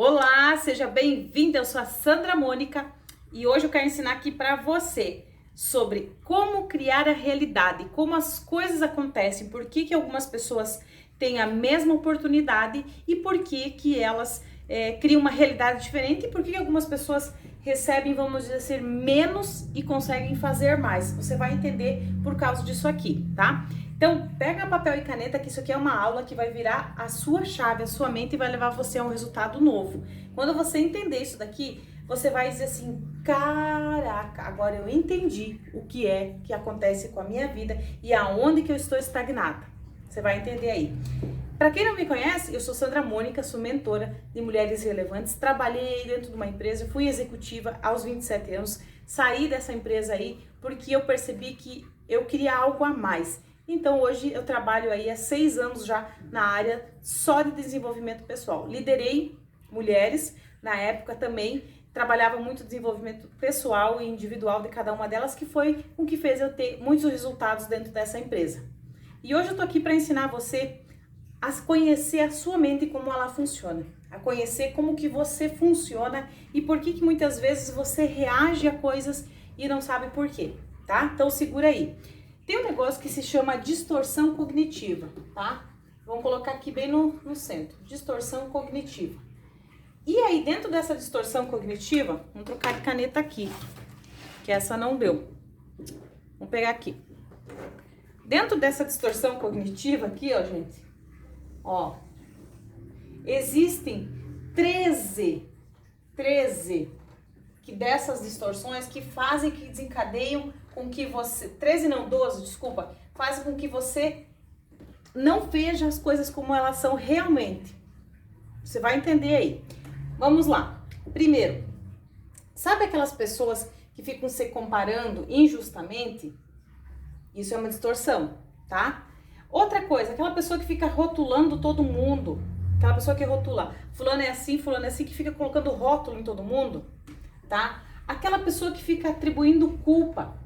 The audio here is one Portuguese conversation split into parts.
Olá, seja bem-vinda. Eu sou a Sandra Mônica e hoje eu quero ensinar aqui para você sobre como criar a realidade, como as coisas acontecem, por que algumas pessoas têm a mesma oportunidade e por que elas criam uma realidade diferente e por que algumas pessoas recebem, vamos dizer assim, menos e conseguem fazer mais. Você vai entender por causa disso aqui, tá? Então, pega papel e caneta, que isso aqui é uma aula que vai virar a sua chave, a sua mente e vai levar você a um resultado novo. Quando você entender isso daqui, você vai dizer assim, caraca, agora eu entendi o que é que acontece com a minha vida e aonde que eu estou estagnada. Você vai entender aí. Para quem não me conhece, eu sou Sandra Mônica, sou mentora de mulheres relevantes, trabalhei dentro de uma empresa, fui executiva aos 27 anos, saí dessa empresa aí porque eu percebi que eu queria algo a mais. Então hoje eu trabalho aí há 6 anos já na área só de desenvolvimento pessoal. Liderei mulheres, na época também trabalhava muito desenvolvimento pessoal e individual de cada uma delas, que foi o que fez eu ter muitos resultados dentro dessa empresa. E hoje eu tô aqui para ensinar você a conhecer a sua mente e como ela funciona, a conhecer como que você funciona e por que muitas vezes você reage a coisas e não sabe por quê, tá? Então segura aí. Tem um negócio que se chama distorção cognitiva, tá? Vamos colocar aqui bem no centro, distorção cognitiva. E aí, dentro dessa distorção cognitiva, vamos trocar de caneta aqui, que essa não deu. Vamos pegar aqui. Dentro dessa distorção cognitiva aqui, ó, gente, ó, existem 13 que dessas distorções que fazem, que desencadeiam com que você, 13 não, 12, desculpa, fazem com que você não veja as coisas como elas são realmente. Você vai entender aí. Vamos lá. Primeiro, sabe aquelas pessoas que ficam se comparando injustamente? Isso é uma distorção, tá? Outra coisa, aquela pessoa que fica rotulando todo mundo, aquela pessoa que rotula, fulano é assim, que fica colocando rótulo em todo mundo, tá? Aquela pessoa que fica atribuindo culpa,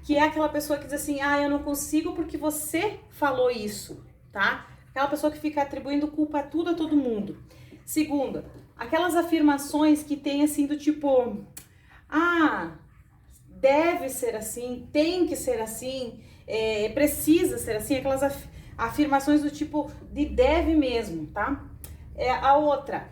que é aquela pessoa que diz assim, ah, eu não consigo porque você falou isso, tá? Aquela pessoa que fica atribuindo culpa a tudo, a todo mundo. Segunda, aquelas afirmações que tem assim do tipo, ah, deve ser assim, tem que ser assim, precisa ser assim, aquelas afirmações do tipo de deve mesmo, tá? A outra,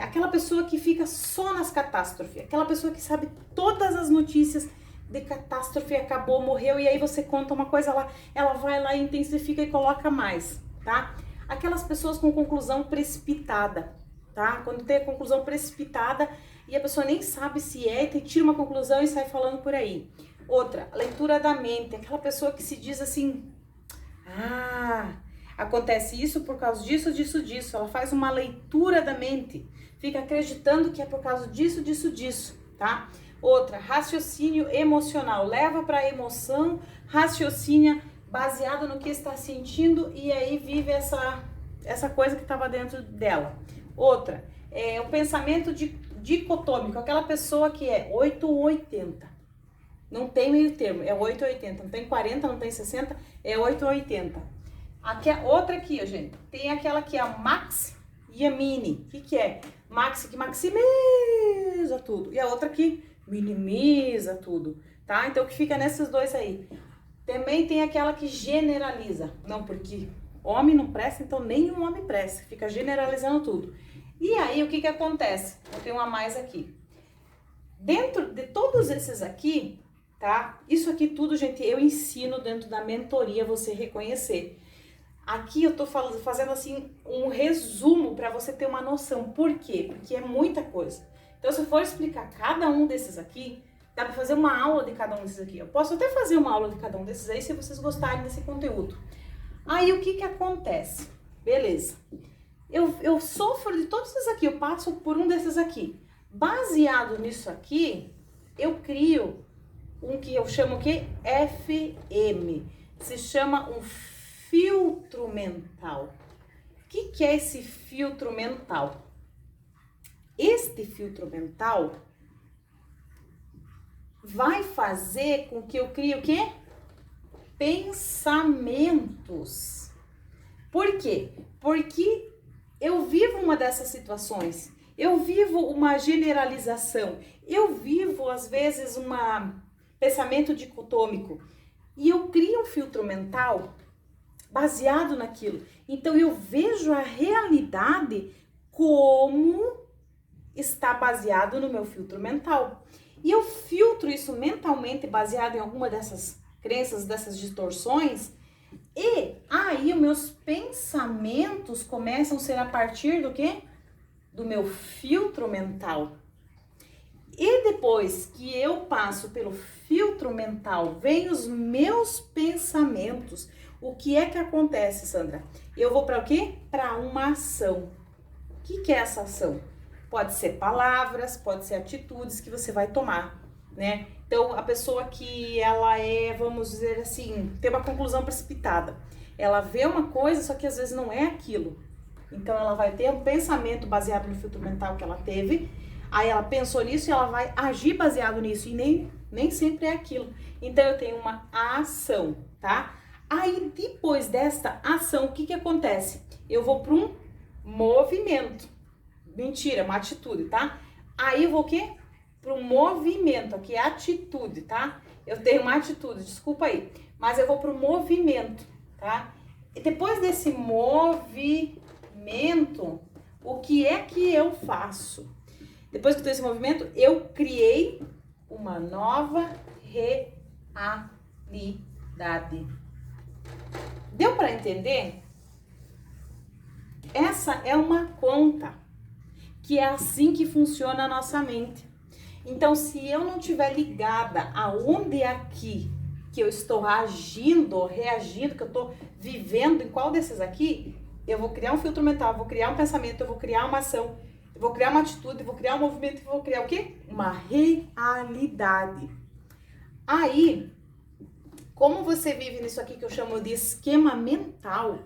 aquela pessoa que fica só nas catástrofes, aquela pessoa que sabe todas as notícias de catástrofe, acabou, morreu, e aí você conta uma coisa lá, ela vai lá, intensifica e coloca mais, tá? Aquelas pessoas com conclusão precipitada, tá? Quando tem a conclusão precipitada e a pessoa nem sabe se tira uma conclusão e sai falando por aí. Outra, leitura da mente, aquela pessoa que se diz assim, ah, acontece isso por causa disso, disso. Ela faz uma leitura da mente, fica acreditando que é por causa disso, tá? Outra, raciocínio emocional, leva para emoção, raciocínio baseado no que está sentindo e aí vive essa coisa que estava dentro dela. Outra, o pensamento dicotômico, aquela pessoa que é 8 ou 80. Não tem meio termo, é 8 ou 80. Não tem 40, não tem 60, é 8 ou 80. Aqui, outra aqui, ó, gente, tem aquela que é a Max e a Mini. O que é? Max que maximiza tudo. E a outra que minimiza tudo, tá? Então, o que fica nesses dois aí? Também tem aquela que generaliza. Não, porque homem não presta, então nenhum homem presta. Fica generalizando tudo. E aí, o que acontece? Eu tenho uma mais aqui. Dentro de todos esses aqui, tá? Isso aqui tudo, gente, eu ensino dentro da mentoria você reconhecer. Aqui eu tô fazendo assim um resumo para você ter uma noção. Por quê? Porque é muita coisa. Então, se eu for explicar cada um desses aqui, dá para fazer uma aula de cada um desses aqui. Eu posso até fazer uma aula de cada um desses aí, se vocês gostarem desse conteúdo. Aí, o que acontece? Beleza. Eu sofro de todos esses aqui, eu passo por um desses aqui. Baseado nisso aqui, eu crio um que eu chamo que FM. Se chama um filtro mental. O que é esse filtro mental? Este filtro mental vai fazer com que eu crie o quê? Pensamentos. Por quê? Porque eu vivo uma dessas situações Eu vivo uma generalização. Eu vivo, às vezes, um pensamento dicotômico. E eu crio um filtro mental baseado naquilo. Então, eu vejo a realidade como está baseado no meu filtro mental. E eu filtro isso mentalmente baseado em alguma dessas crenças, dessas distorções. E aí, os meus pensamentos começam a ser a partir do quê? Do meu filtro mental. E depois que eu passo pelo filtro mental, vem os meus pensamentos. O que é que acontece, Sandra? Eu vou para o quê? Para uma ação. O que é essa ação? Pode ser palavras, pode ser atitudes que você vai tomar, né? Então, a pessoa que ela vamos dizer assim, tem uma conclusão precipitada. Ela vê uma coisa, só que às vezes não é aquilo. Então, ela vai ter um pensamento baseado no filtro mental que ela teve. Aí, ela pensou nisso e ela vai agir baseado nisso. E nem sempre é aquilo. Então, eu tenho uma ação, tá? Aí, depois desta ação, o que acontece? Eu vou para um movimento. Mentira, uma atitude, tá? Aí, eu vou o quê? Para um movimento, aqui é atitude, tá? Eu tenho uma atitude, desculpa aí. Mas eu vou para o movimento, tá? E depois desse movimento, o que é que eu faço? Depois que eu tenho esse movimento, eu criei uma nova realidade. Deu para entender? Essa é uma conta, que é assim que funciona a nossa mente. Então, se eu não estiver ligada aonde é aqui que eu estou agindo, reagindo, que eu estou vivendo, em qual desses aqui, eu vou criar um filtro mental, eu vou criar um pensamento, eu vou criar uma ação, eu vou criar uma atitude, eu vou criar um movimento, eu vou criar o quê? Uma realidade. Aí, como você vive nisso aqui que eu chamo de esquema mental,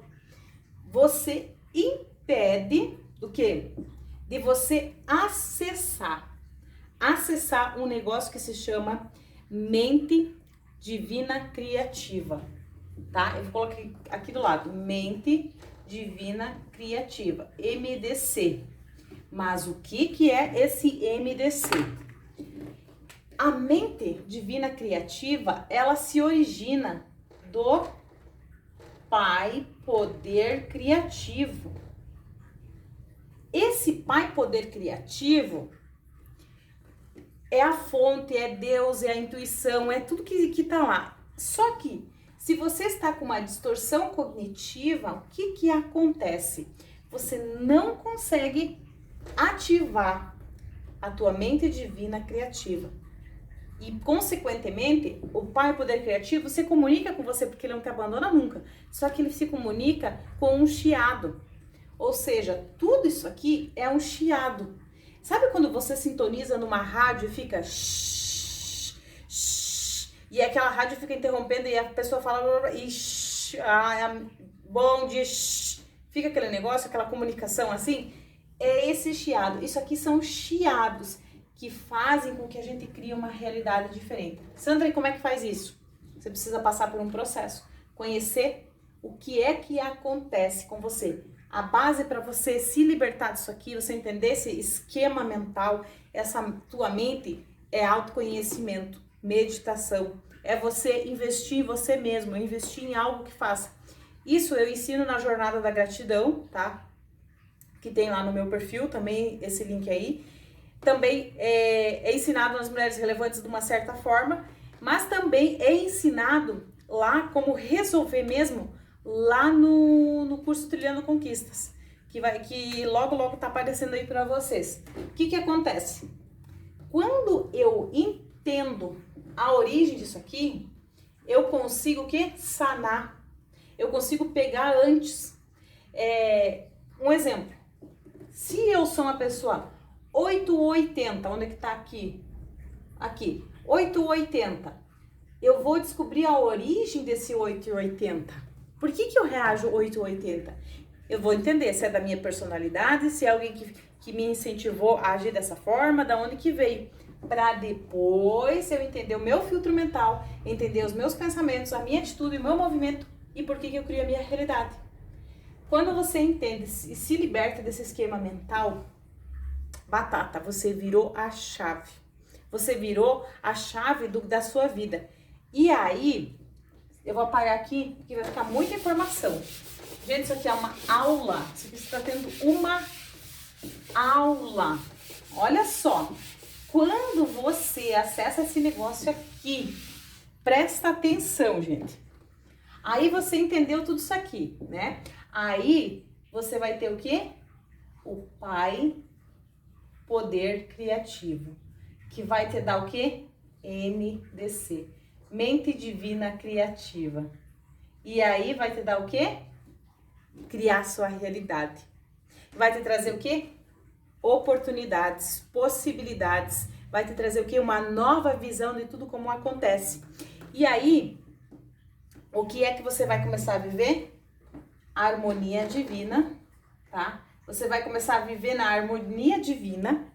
você impede do quê? De você acessar um negócio que se chama mente divina criativa, tá? Eu coloquei aqui do lado, mente divina criativa, MDC. Mas o que é esse MDC? A mente divina criativa, ela se origina do Pai Poder Criativo. Esse Pai Poder Criativo é a fonte, é Deus, é a intuição, é tudo que tá lá. Só que, se você está com uma distorção cognitiva, o que acontece? Você não consegue ativar a tua mente divina criativa. E, consequentemente, o Pai Poder Criativo se comunica com você, porque ele não te abandona nunca. Só que ele se comunica com um chiado. Ou seja, tudo isso aqui é um chiado. Sabe quando você sintoniza numa rádio e fica shh, shh, e aquela rádio fica interrompendo e a pessoa fala e shh, bom dia, shh, fica aquele negócio, aquela comunicação assim? É esse chiado. Isso aqui são chiados que fazem com que a gente crie uma realidade diferente. Sandra, e como é que faz isso? Você precisa passar por um processo, conhecer o que é que acontece com você. A base para você se libertar disso aqui, você entender esse esquema mental, essa tua mente, é autoconhecimento, meditação. É você investir em você mesmo, investir em algo que faça. Isso eu ensino na Jornada da Gratidão, tá? Que tem lá no meu perfil, também esse link aí. Também é ensinado nas Mulheres Relevantes de uma certa forma, mas também é ensinado lá como resolver mesmo lá no curso Trilhando Conquistas, que logo tá aparecendo aí para vocês. O que acontece? Quando eu entendo a origem disso aqui, eu consigo o quê? Sanar. Eu consigo pegar antes. Um exemplo. Se eu sou uma pessoa 880, onde é que tá aqui? Aqui, 880. Eu vou descobrir a origem desse 880. Por que eu reajo 880? Eu vou entender se é da minha personalidade, se é alguém que me incentivou a agir dessa forma, da onde que veio. Para depois eu entender o meu filtro mental, entender os meus pensamentos, a minha atitude, o meu movimento e por que eu crio a minha realidade. Quando você entende e se liberta desse esquema mental, Batata, você virou a chave. Você virou a chave da sua vida. E aí, eu vou apagar aqui, porque vai ficar muita informação. Gente, isso aqui é uma aula. Isso aqui você está tendo uma aula. Olha só. Quando você acessa esse negócio aqui, presta atenção, gente. Aí você entendeu tudo isso aqui, né? Aí você vai ter o quê? O Pai Poder Criativo, que vai te dar o quê? MDC, Mente Divina Criativa. E aí vai te dar o quê? Criar sua realidade. Vai te trazer o quê? Oportunidades, possibilidades. Vai te trazer o quê? Uma nova visão de tudo como acontece. E aí, o que é que você vai começar a viver? Harmonia divina, tá? Você vai começar a viver na harmonia divina.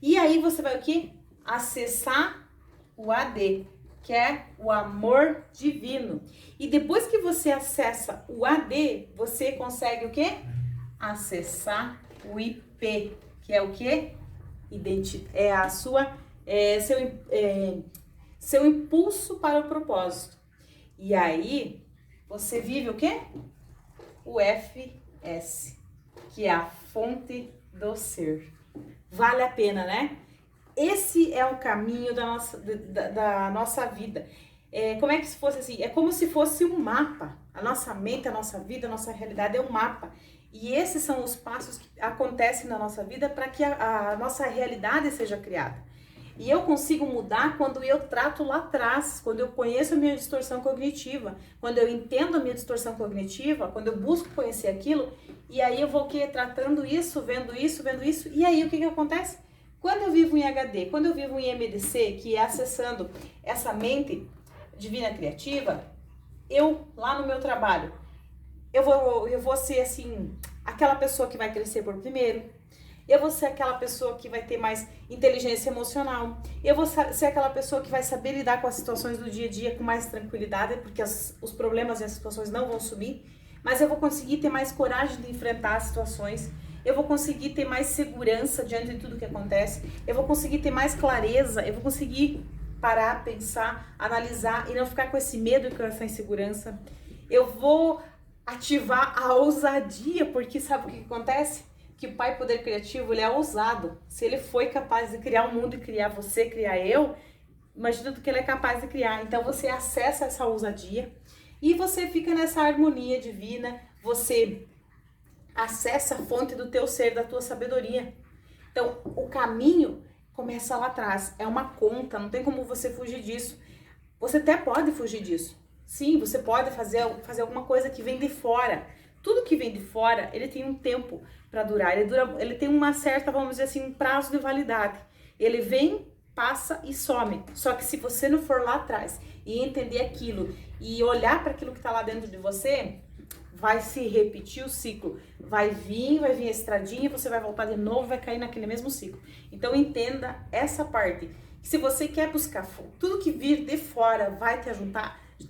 E aí você vai o quê? Acessar o AD, que é o amor divino. E depois que você acessa o AD, você consegue o quê? Acessar o IP, que é o quê? É a sua, seu impulso para o propósito. E aí, você vive o quê? O FS, que é a fonte do ser. Vale a pena, né? Esse é o caminho da nossa vida. Como é que se fosse assim? É como se fosse um mapa. A nossa mente, a nossa vida, a nossa realidade é um mapa. E esses são os passos que acontecem na nossa vida para que a nossa realidade seja criada. E eu consigo mudar quando eu trato lá atrás, quando eu conheço a minha distorção cognitiva, quando eu entendo a minha distorção cognitiva, quando eu busco conhecer aquilo, e aí eu vou tratando isso, vendo isso, e aí o que acontece? Quando eu vivo em HD, quando eu vivo em MDC, que é acessando essa mente divina criativa, eu, lá no meu trabalho, eu vou ser assim, aquela pessoa que vai crescer por primeiro. Eu vou ser aquela pessoa que vai ter mais inteligência emocional. Eu vou ser aquela pessoa que vai saber lidar com as situações do dia a dia com mais tranquilidade, porque os problemas e as situações não vão sumir. Mas eu vou conseguir ter mais coragem de enfrentar as situações. Eu vou conseguir ter mais segurança diante de tudo que acontece. Eu vou conseguir ter mais clareza. Eu vou conseguir parar, pensar, analisar e não ficar com esse medo e com essa insegurança. Eu vou ativar a ousadia, porque sabe o que acontece? Que o Pai Poder Criativo, ele é ousado. Se ele foi capaz de criar o mundo e criar você, criar eu, imagina do que ele é capaz de criar. Então você acessa essa ousadia e você fica nessa harmonia divina, você acessa a fonte do teu ser, da tua sabedoria. Então o caminho começa lá atrás, é uma conta, não tem como você fugir disso. Você até pode fugir disso. Sim, você pode fazer alguma coisa que vem de fora. Tudo que vem de fora, ele tem um tempo para durar, ele tem uma certa, vamos dizer assim, um prazo de validade. Ele vem, passa e some. Só que se você não for lá atrás e entender aquilo e olhar para aquilo que está lá dentro de você, vai se repetir o ciclo. Vai vir a estradinha, você vai voltar de novo, vai cair naquele mesmo ciclo. Então entenda essa parte. Se você quer buscar tudo que vir de fora vai te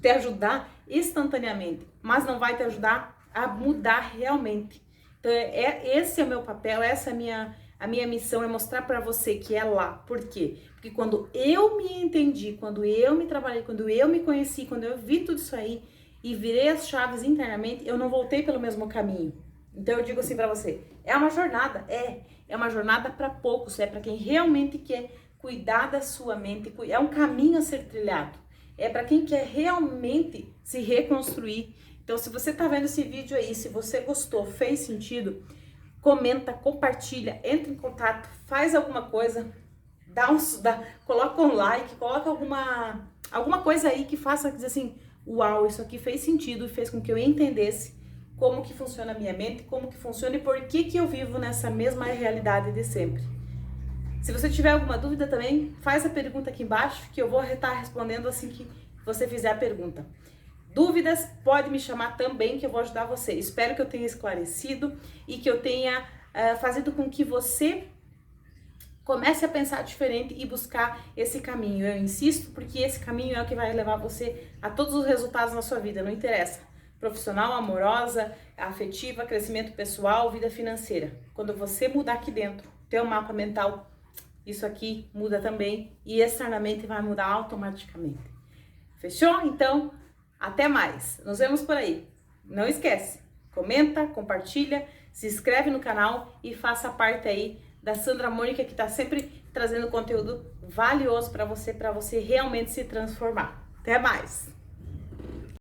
ajudar instantaneamente, mas não vai te ajudar a mudar realmente. Então esse é o meu papel, essa é a minha missão, é mostrar para você que é lá. Por quê? Porque quando eu me entendi, quando eu me trabalhei, quando eu me conheci, quando eu vi tudo isso aí e virei as chaves internamente, eu não voltei pelo mesmo caminho. Então eu digo assim para você, é uma jornada, é uma jornada para poucos, é para quem realmente quer cuidar da sua mente, é um caminho a ser trilhado. É para quem quer realmente se reconstruir. Então, se você tá vendo esse vídeo aí, se você gostou, fez sentido, comenta, compartilha, entra em contato, faz alguma coisa, coloca um like, coloca alguma coisa aí que faça dizer assim, uau, isso aqui fez sentido e fez com que eu entendesse como que funciona a minha mente, como que funciona e por que eu vivo nessa mesma realidade de sempre. Se você tiver alguma dúvida também, faz a pergunta aqui embaixo que eu vou estar respondendo assim que você fizer a pergunta. Dúvidas, pode me chamar também que eu vou ajudar você. Espero que eu tenha esclarecido e que eu tenha fazido com que você comece a pensar diferente e buscar esse caminho. Eu insisto porque esse caminho é o que vai levar você a todos os resultados na sua vida, não interessa. Profissional, amorosa, afetiva, crescimento pessoal, vida financeira. Quando você mudar aqui dentro, teu mapa mental, isso aqui muda também e externamente vai mudar automaticamente. Fechou? Então, até mais. Nos vemos por aí. Não esquece, comenta, compartilha, se inscreve no canal e faça parte aí da Sandra Mônica, que está sempre trazendo conteúdo valioso para você realmente se transformar. Até mais!